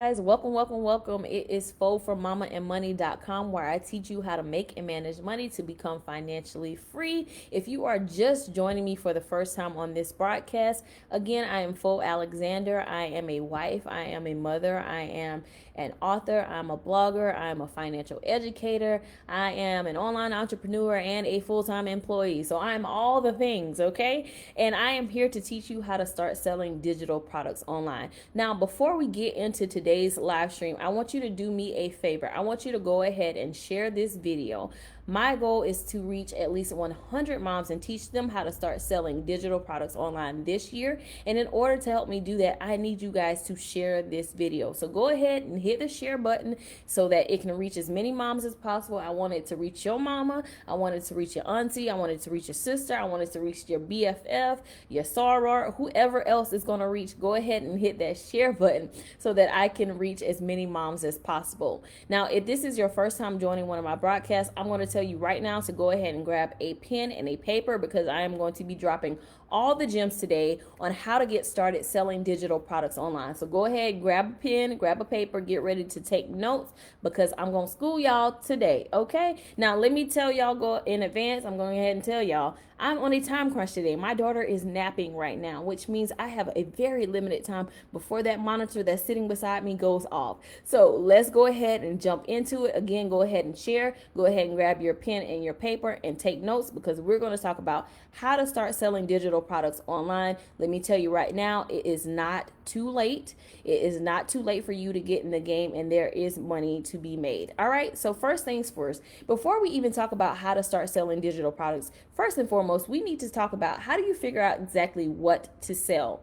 Guys, welcome. It is Fo from mamaandmoney.com, where I teach you how to make and manage money to become financially free. If you are just joining me for the first time on this broadcast, again, I am Fo Alexander. I am a wife, I am a mother, I am an author, I'm a blogger, I am a financial educator, I am an online entrepreneur, and a full-time employee. So I'm all the things, okay? And I am here to teach you how to start selling digital products online. Now, before we get into today's live stream, I want you to do me a favor. I want you to go ahead and share this video. My goal is to reach at least 100 moms and teach them how to start selling digital products online this year. And in order to help me do that, I need you guys to share this video. So go ahead and hit the share button so that it can reach as many moms as possible. I want it to reach your mama. I want it to reach your auntie. I want it to reach your sister. I want it to reach your BFF, your soror, whoever else is going to reach. Go ahead and hit that share button so that I can reach as many moms as possible. Now, if this is your first time joining one of my broadcasts, I'm going to tell you right now to go ahead and grab a pen and a paper, because I am going to be dropping all the gems today on how to get started selling digital products online. So go ahead, grab a pen, grab a paper, get ready to take notes, because I'm going to school y'all today, okay? Now, let me tell y'all go in advance, I'm going ahead and tell y'all, I'm on a time crunch today. My daughter is napping right now, which means I have a very limited time before that monitor that's sitting beside me goes off. So let's go ahead and jump into it. Again, go ahead and share. Go ahead and grab your pen and your paper and take notes, because we're going to talk about how to start selling digital products online. Let me tell you right now, it is not too late. It is not too late for you to get in the game, and there is money to be made. All right. So first things first, before we even talk about how to start selling digital products, first and foremost, we need to talk about how do you figure out exactly what to sell.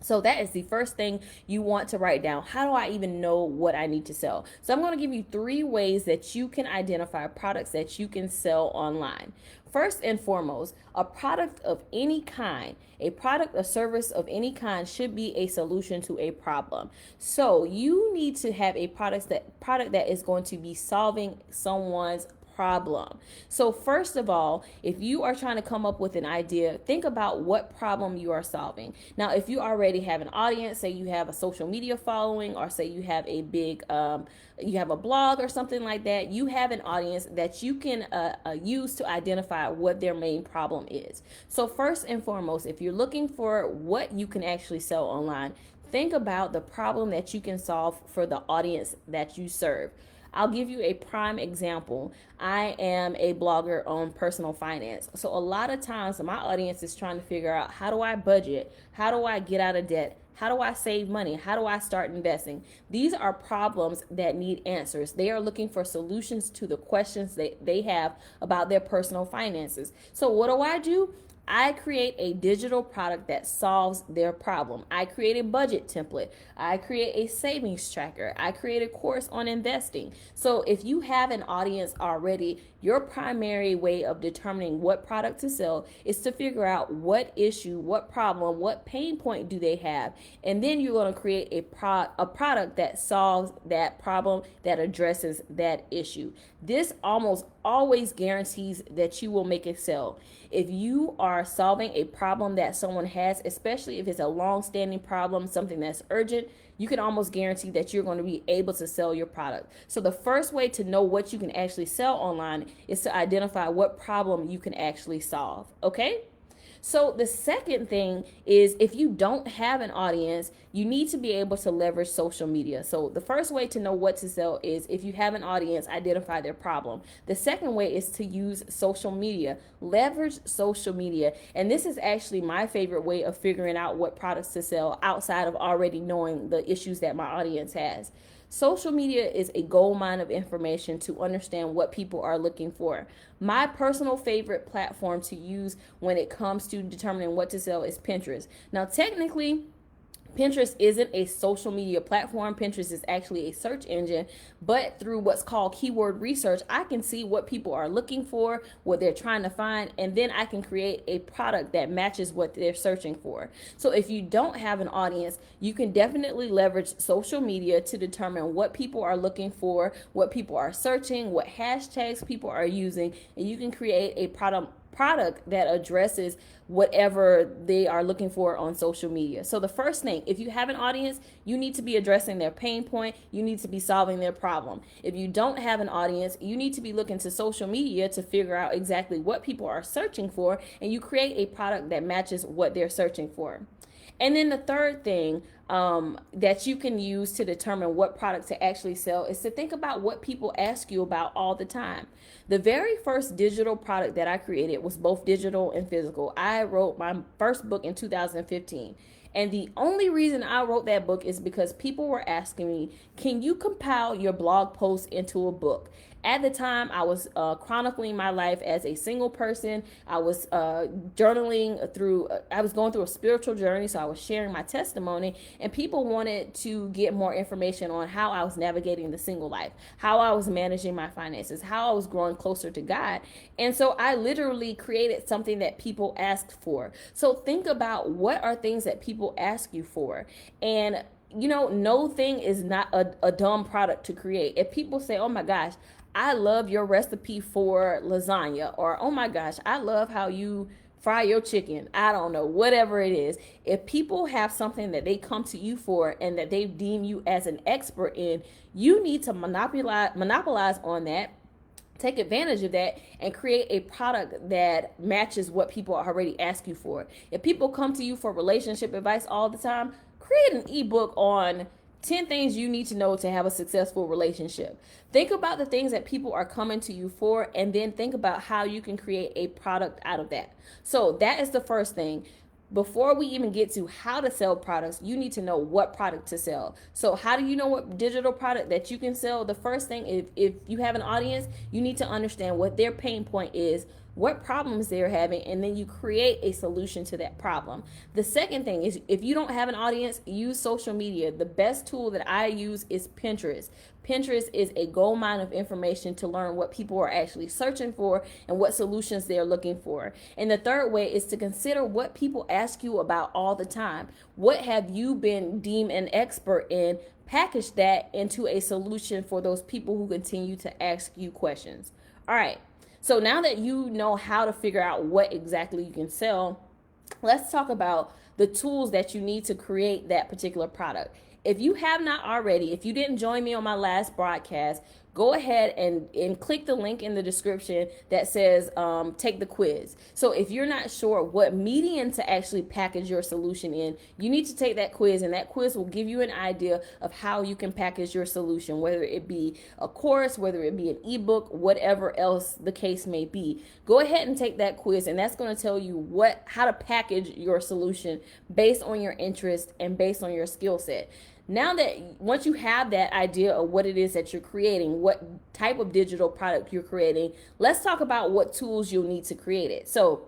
So that is the first thing you want to write down. How do I even know what I need to sell? So I'm going to give you 3 ways that you can identify products that you can sell online. First and foremost, a product of any kind, a product or service of any kind should be a solution to a problem. So you need to have a product that is going to be solving someone's problem. So first of all, if you are trying to come up with an idea, think about what problem you are solving. Now, if you already have an audience, say you have a social media following, or say you have a big you have a blog or something like that, you have an audience that you can use to identify what their main problem is. So first and foremost, if you're looking for what you can actually sell online, think about the problem that you can solve for the audience that you serve. I'll give you a prime example. I am a blogger on personal finance. So a lot of times my audience is trying to figure out, how do I budget? How do I get out of debt? How do I save money? How do I start investing? These are problems that need answers. They are looking for solutions to the questions that they have about their personal finances. So what do? I create a digital product that solves their problem. I create a budget template. I create a savings tracker. I create a course on investing. So if you have an audience already, your primary way of determining what product to sell is to figure out what issue, what problem, what pain point do they have. And then you're going to create a product that solves that problem, that addresses that issue. This almost always guarantees that you will make a sale. If you are solving a problem that someone has, especially if it's a long-standing problem, something that's urgent, you can almost guarantee that you're going to be able to sell your product. So the first way to know what you can actually sell online is to identify what problem you can actually solve, okay? So the second thing is, if you don't have an audience, you need to be able to leverage social media. So the first way to know what to sell is, if you have an audience, identify their problem. The second way is to use social media. Leverage social media. And this is actually my favorite way of figuring out what products to sell, outside of already knowing the issues that my audience has. Social media is a gold mine of information to understand what people are looking for. My personal favorite platform to use when it comes to determining what to sell is Pinterest. Now, technically, Pinterest isn't a social media platform. Pinterest is actually a search engine, but through what's called keyword research, I can see what people are looking for, what they're trying to find, and then I can create a product that matches what they're searching for. So if you don't have an audience, you can definitely leverage social media to determine what people are looking for, what people are searching, what hashtags people are using, and you can create a product that addresses whatever they are looking for on social media. So the first thing, if you have an audience, you need to be addressing their pain point. You need to be solving their problem. If you don't have an audience, you need to be looking to social media to figure out exactly what people are searching for, and you create a product that matches what they're searching for. And then the third thing that you can use to determine what product to actually sell is to think about what people ask you about all the time. The very first digital product that I created was both digital and physical. I wrote my first book in 2015. And the only reason I wrote that book is because people were asking me, can you compile your blog posts into a book? At the time, I was chronicling my life as a single person. I was journaling through, I was going through a spiritual journey, so I was sharing my testimony, and people wanted to get more information on how I was navigating the single life, how I was managing my finances, how I was growing closer to God. And so I literally created something that people asked for. So think about what are things that people ask you for. And no thing is not a dumb product to create. If people say, oh my gosh, I love your recipe for lasagna, or oh my gosh, I love how you fry your chicken. I don't know, whatever it is. If people have something that they come to you for and that they deem you as an expert in, you need to monopolize on that. Take advantage of that and create a product that matches what people already ask you for. If people come to you for relationship advice all the time, create an ebook on 10 things you need to know to have a successful relationship. Think about the things that people are coming to you for, and then think about how you can create a product out of that. So that is the first thing. Before we even get to how to sell products, you need to know what product to sell. So how do you know what digital product that you can sell? The first thing, if you have an audience, you need to understand what their pain point is, what problems they're having, and then you create a solution to that problem. The second thing is, if you don't have an audience, use social media. The best tool that I use is Pinterest. Pinterest is a gold mine of information to learn what people are actually searching for and what solutions they're looking for. And the third way is to consider what people ask you about all the time. What have you been deemed an expert in? Package that into a solution for those people who continue to ask you questions. All right. So now that you know how to figure out what exactly you can sell, let's talk about the tools that you need to create that particular product. If you have not already, if you didn't join me on my last broadcast, go ahead and click the link in the description that says take the quiz. So if you're not sure what medium to actually package your solution in, you need to take that quiz, and that quiz will give you an idea of how you can package your solution, whether it be a course, whether it be an ebook, whatever else the case may be. Go ahead and take that quiz, and that's going to tell you how to package your solution based on your interest and based on your skill set. Now that once you have that idea of what it is that you're creating, what type of digital product you're creating, let's talk about what tools you'll need to create it. So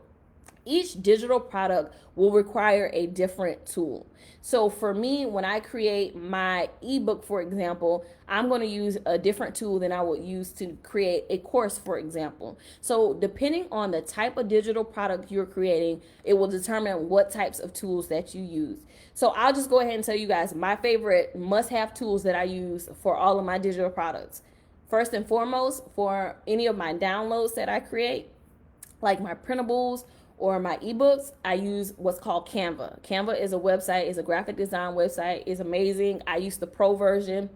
each digital product will require a different tool. So for me, when I create my ebook, for example, I'm going to use a different tool than I would use to create a course, for example. So depending on the type of digital product you're creating, it will determine what types of tools that you use. So I'll just go ahead and tell you guys my favorite must-have tools that I use for all of my digital products. First and foremost, for any of my downloads that I create, like my printables or my ebooks, I use what's called Canva. Canva is a website, is a graphic design website, is amazing. I use the pro version.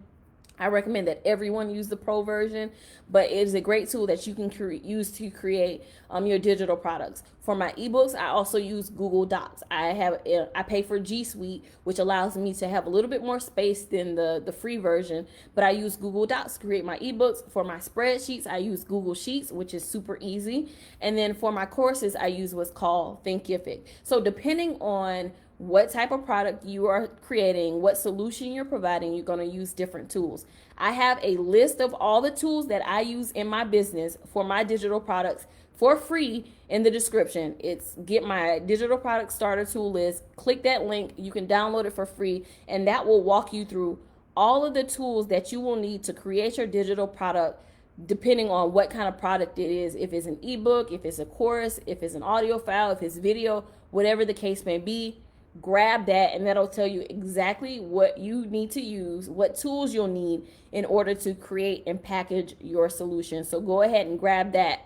I recommend that everyone use the pro version, but it is a great tool that you can use to create your digital products. For my ebooks, I also use Google Docs. I pay for G Suite, which allows me to have a little bit more space than the free version, but I use Google Docs to create my ebooks. For my spreadsheets, I use Google Sheets, which is super easy. And then for my courses, I use what's called Thinkific. So depending on what type of product you are creating, what solution you're providing, you're going to use different tools. I have a list of all the tools that I use in my business for my digital products for free in the description. It's Get My Digital Product Starter Tool list. Click that link. You can download it for free, and that will walk you through all of the tools that you will need to create your digital product, depending on what kind of product it is. If it's an ebook, if it's a course, if it's an audio file, if it's video, whatever the case may be. Grab that, and that'll tell you exactly what you need to use, what tools you'll need in order to create and package your solution. So go ahead and grab that.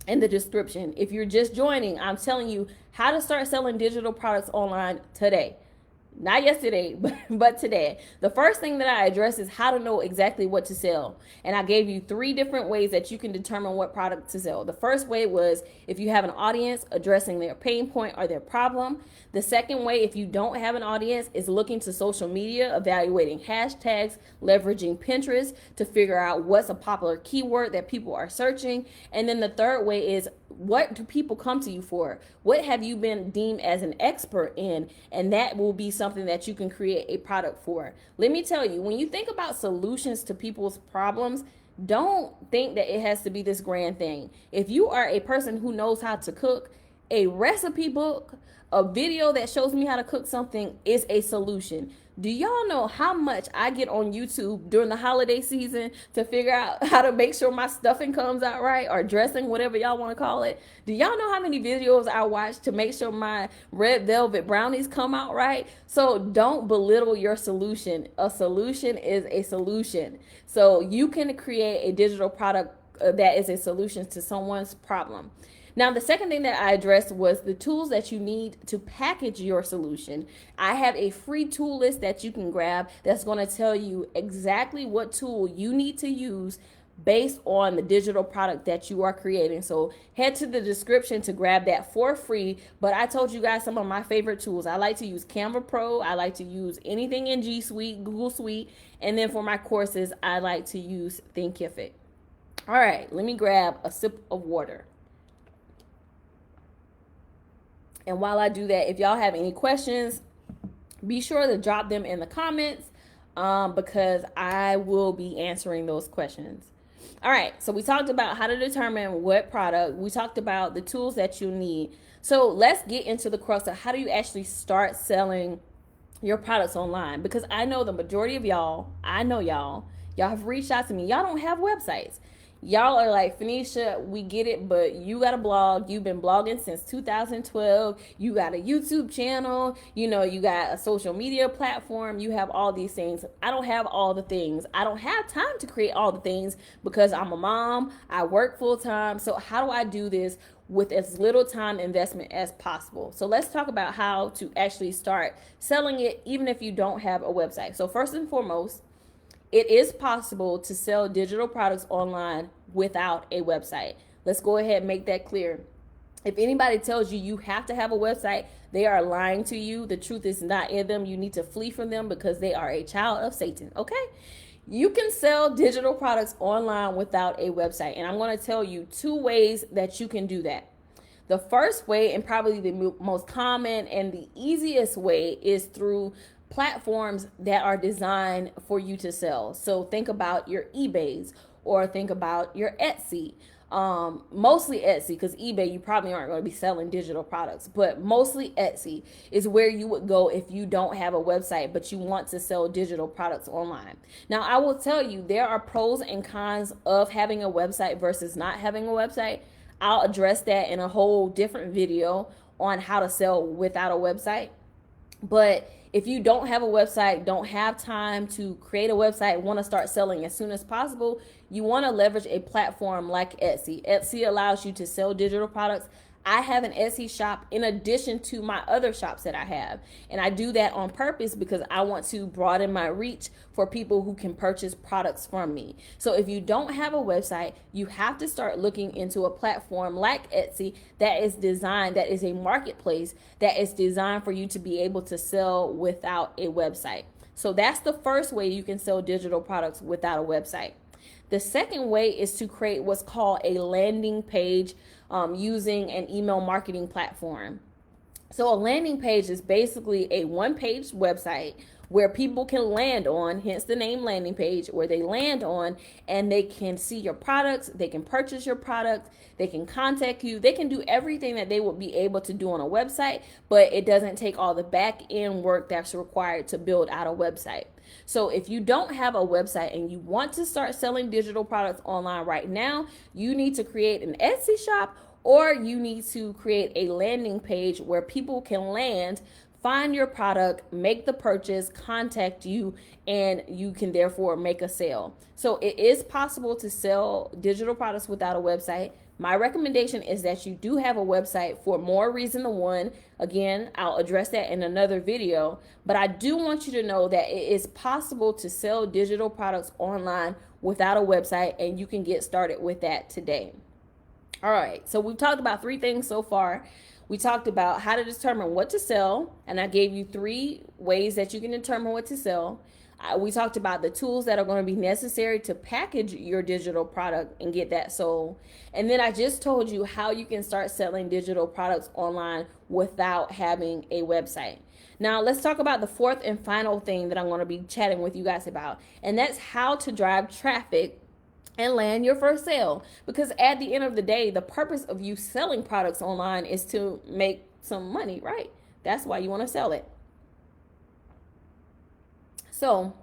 in the description. If you're just joining, I'm telling you how to start selling digital products online today. Not yesterday, but today. The first thing that I address is how to know exactly what to sell. And I gave you 3 different ways that you can determine what product to sell. The first way was if you have an audience, addressing their pain point or their problem. The second way, if you don't have an audience, is looking to social media, evaluating hashtags, leveraging Pinterest to figure out what's a popular keyword that people are searching. And then the third way is, what do people come to you for? What have you been deemed as an expert in? And that will be something that you can create a product for. Let me tell you, when you think about solutions to people's problems, don't think that it has to be this grand thing. If you are a person who knows how to cook, a recipe book, a video that shows me how to cook something is a solution. Do y'all know how much I get on YouTube during the holiday season to figure out how to make sure my stuffing comes out right, or dressing, whatever y'all want to call it? Do y'all know how many videos I watch to make sure my red velvet brownies come out right? So don't belittle your solution. A solution is a solution. So you can create a digital product that is a solution to someone's problem. Now, the second thing that I addressed was the tools that you need to package your solution. I have a free tool list that you can grab that's going to tell you exactly what tool you need to use based on the digital product that you are creating. So head to the description to grab that for free. But I told you guys some of my favorite tools. I like to use Canva Pro. I like to use anything in G Suite, Google Suite. And then for my courses, I like to use Thinkific. All right, let me grab a sip of water. And while I do that, if y'all have any questions, be sure to drop them in the comments because I will be answering those questions. All right, so we talked about how to determine what product. We talked about the tools that you need. So let's get into the crux of how do you actually start selling your products online, because I know the majority of y'all have reached out to me. Y'all don't have websites. Y'all are like, Phoenicia, we get it, but you got a blog. You've been blogging since 2012. You got a YouTube channel. You got a social media platform. You have all these things. I don't have all the things. I don't have time to create all the things because I'm a mom. I work full time. So how do I do this with as little time investment as possible? So let's talk about how to actually start selling it, even if you don't have a website. So first and foremost, it is possible to sell digital products online without a website. Let's go ahead and make that clear. If anybody tells you you have to have a website, they are lying to you. The truth is not in them. You need to flee from them because they are a child of Satan, okay? You can sell digital products online without a website. And I'm going to tell you 2 ways that you can do that. The first way, and probably the most common and the easiest way, is through platforms that are designed for you to sell. So think about your eBays, or think about your Etsy. Mostly Etsy, because eBay, you probably aren't going to be selling digital products, but mostly Etsy is where you would go if you don't have a website, but you want to sell digital products online. Now, I will tell you, there are pros and cons of having a website versus not having a website. I'll address that in a whole different video on how to sell without a website. But if you don't have a website, don't have time to create a website, want to start selling as soon as possible, you want to leverage a platform like Etsy. Etsy allows you to sell digital products. I have an Etsy shop in addition to my other shops that I have. And I do that on purpose because I want to broaden my reach for people who can purchase products from me. So if you don't have a website, you have to start looking into a platform like Etsy that is a marketplace that is designed for you to be able to sell without a website. So that's the first way you can sell digital products without a website. The second way is to create what's called a landing page using an email marketing platform. So a landing page is basically a one-page website where people can land on, hence the name landing page, where they land on and they can see your products, they can purchase your product, they can contact you, they can do everything that they would be able to do on a website, but it doesn't take all the back end work that's required to build out a website. So if you don't have a website and you want to start selling digital products online right now, you need to create an Etsy shop, or you need to create a landing page where people can land, find your product, make the purchase, contact you, and you can therefore make a sale. So it is possible to sell digital products without a website. My recommendation is that you do have a website for more reason than one. Again, I'll address that in another video, but I do want you to know that it is possible to sell digital products online without a website, and you can get started with that today. All right, so we've talked about 3 things so far. We talked about how to determine what to sell, and I gave you 3 ways that you can determine what to sell. We talked about the tools that are going to be necessary to package your digital product and get that sold. And then I just told you how you can start selling digital products online without having a website. Now, let's talk about the 4th and final thing that I'm going to be chatting with you guys about, and that's how to drive traffic and land your first sale. Because at the end of the day, the purpose of you selling products online is to make some money, right? That's why you want to sell it. So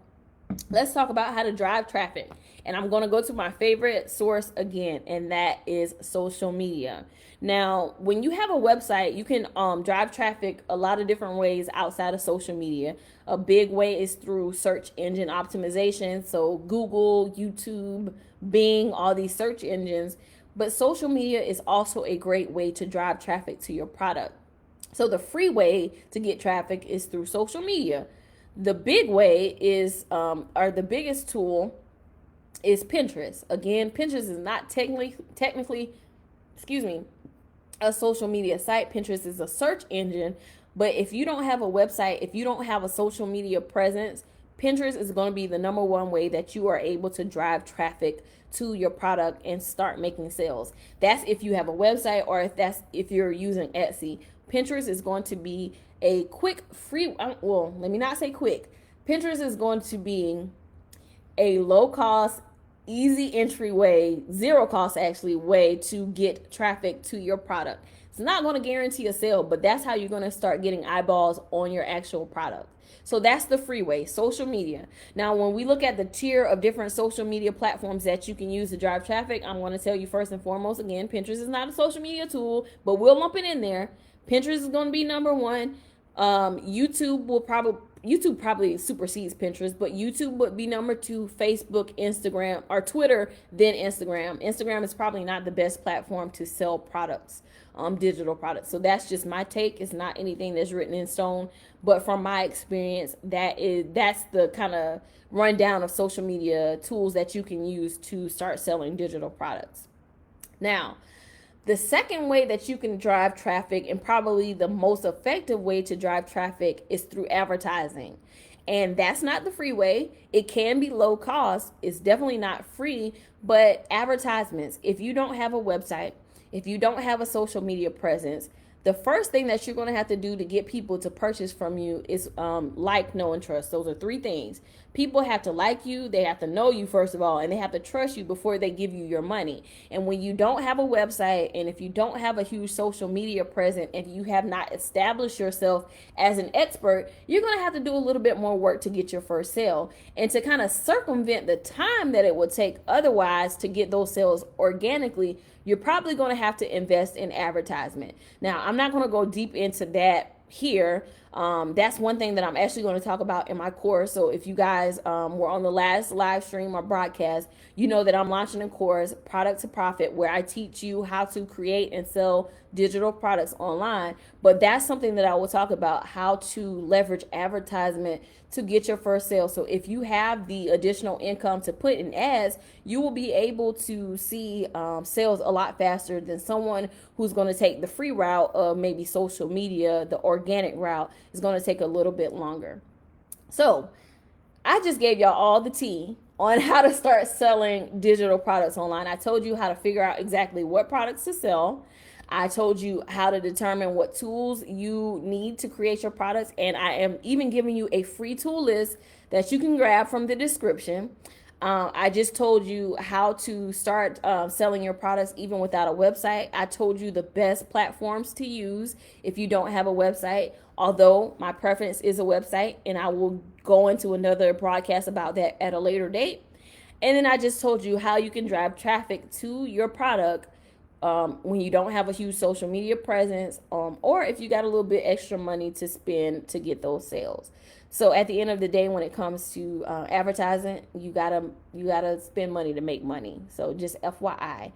let's talk about how to drive traffic. And I'm going to go to my favorite source again, and that is social media. Now, when you have a website, you can drive traffic a lot of different ways outside of social media. A big way is through search engine optimization. So Google, YouTube, Bing, all these search engines. But social media is also a great way to drive traffic to your product. So the free way to get traffic is through social media. The big way is, or the biggest tool is Pinterest. Again, Pinterest is not technically, a social media site. Pinterest is a search engine. But if you don't have a website, if you don't have a social media presence, Pinterest is going to be the number 1 way that you are able to drive traffic to your product and start making sales. That's if you have a website, or if you're using Etsy. Pinterest is going to be a quick free, well, let me not say quick. Pinterest is going to be a low cost, easy entry way, 0 cost actually, way to get traffic to your product. It's not going to guarantee a sale, but that's how you're going to start getting eyeballs on your actual product. So that's the free way, social media. Now, when we look at the tier of different social media platforms that you can use to drive traffic, I'm going to tell you first and foremost, again, Pinterest is not a social media tool, but we'll lump it in there. Pinterest is going to be number 1. YouTube probably supersedes Pinterest, but YouTube would be number 2, Facebook, Instagram, or Twitter, then Instagram. Instagram is probably not the best platform to sell products, digital products. So that's just my take. It's not anything that's written in stone, but from my experience, that's the kind of rundown of social media tools that you can use to start selling digital products. Now, the second way that you can drive traffic, and probably the most effective way to drive traffic, is through advertising. And that's not the free way. It can be low cost. It's definitely not free, but advertisements. If you don't have a website, if you don't have a social media presence, the first thing that you're going to have to do to get people to purchase from you is like, know, and trust. Those are 3 things. People have to like you, they have to know you first of all, and they have to trust you before they give you your money. And when you don't have a website, and if you don't have a huge social media presence, and you have not established yourself as an expert, you're going to have to do a little bit more work to get your first sale. And to kind of circumvent the time that it would take otherwise to get those sales organically, you're probably going to have to invest in advertisement. Now, I'm not going to go deep into that here. That's one thing that I'm actually going to talk about in my course. So if you guys were on the last live stream or broadcast, you know that I'm launching a course, Product to Profit, where I teach you how to create and sell digital products online. But that's something that I will talk about, how to leverage advertisement to get your first sale. So if you have the additional income to put in ads, you will be able to see sales a lot faster than someone who's going to take the free route of maybe social media. The organic route is going to take a little bit longer. So I just gave y'all all the tea on how to start selling digital products online. I told you how to figure out exactly what products to sell. I told you how to determine what tools you need to create your products. And I am even giving you a free tool list that you can grab from the description. I just told you how to start selling your products even without a website. I told you the best platforms to use if you don't have a website, although my preference is a website, and I will go into another broadcast about that at a later date. And then I just told you how you can drive traffic to your product when you don't have a huge social media presence, or if you got a little bit extra money to spend to get those sales. So at the end of the day, when it comes to advertising, you gotta spend money to make money. So just FYI.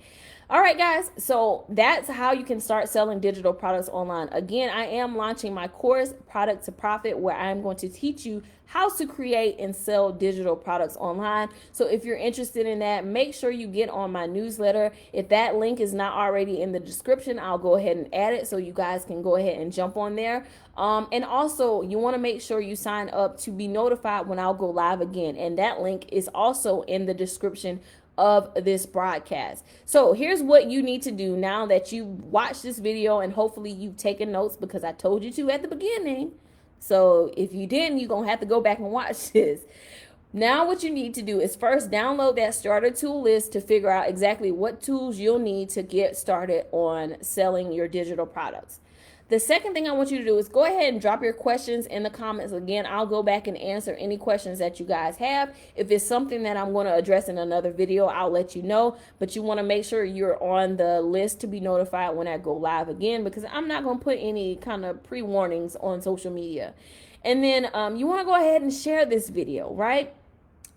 All right, guys. So that's how you can start selling digital products online. Again, I am launching my course, Product to Profit, where I'm going to teach you how to create and sell digital products online. So if you're interested in that, make sure you get on my newsletter. If that link is not already in the description, I'll go ahead and add it so you guys can go ahead and jump on there. And also, you want to make sure you sign up to be notified when I'll go live again. And that link is also in the description of this broadcast. So here's what you need to do now that you watched this video, and hopefully you've taken notes because I told you to at the beginning. So if you didn't, you're going to have to go back and watch this. Now what you need to do is first download that starter tool list to figure out exactly what tools you'll need to get started on selling your digital products. The second thing I want you to do is go ahead and drop your questions in the comments. Again, I'll go back and answer any questions that you guys have. If it's something that I'm going to address in another video, I'll let you know. But you want to make sure you're on the list to be notified when I go live again, because I'm not going to put any kind of pre-warnings on social media. And then you want to go ahead and share this video, right?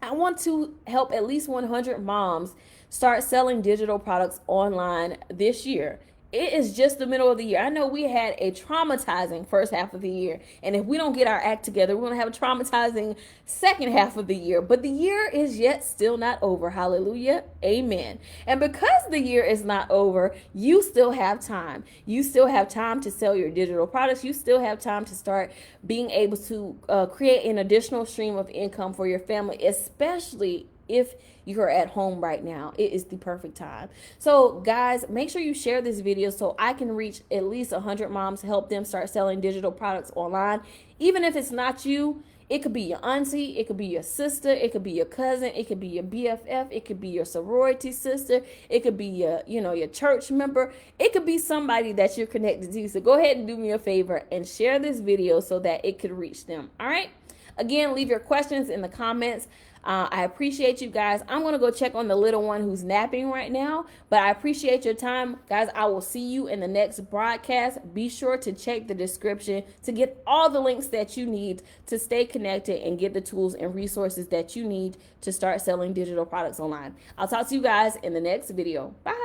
I want to help at least 100 moms start selling digital products online this year. It is just the middle of the year. I know we had a traumatizing first half of the year, and if we don't get our act together, we're going to have a traumatizing second half of the year. But the year is yet still not over. Hallelujah. Amen. And because the year is not over, you still have time. You still have time to sell your digital products. You still have time to start being able to create an additional stream of income for your family, especially if you're at home right now. It is the perfect time. So guys, make sure you share this video so I can reach at least 100 moms, help them start selling digital products online. Even if it's not you, it could be your auntie, it could be your sister, it could be your cousin, it could be your BFF, it could be your sorority sister, it could be your church member, it could be somebody that you're connected to. So go ahead and do me a favor and share this video so that it could reach them. All right. Again, leave your questions in the comments. I appreciate you guys. I'm going to go check on the little one who's napping right now, but I appreciate your time. Guys, I will see you in the next broadcast. Be sure to check the description to get all the links that you need to stay connected and get the tools and resources that you need to start selling digital products online. I'll talk to you guys in the next video. Bye.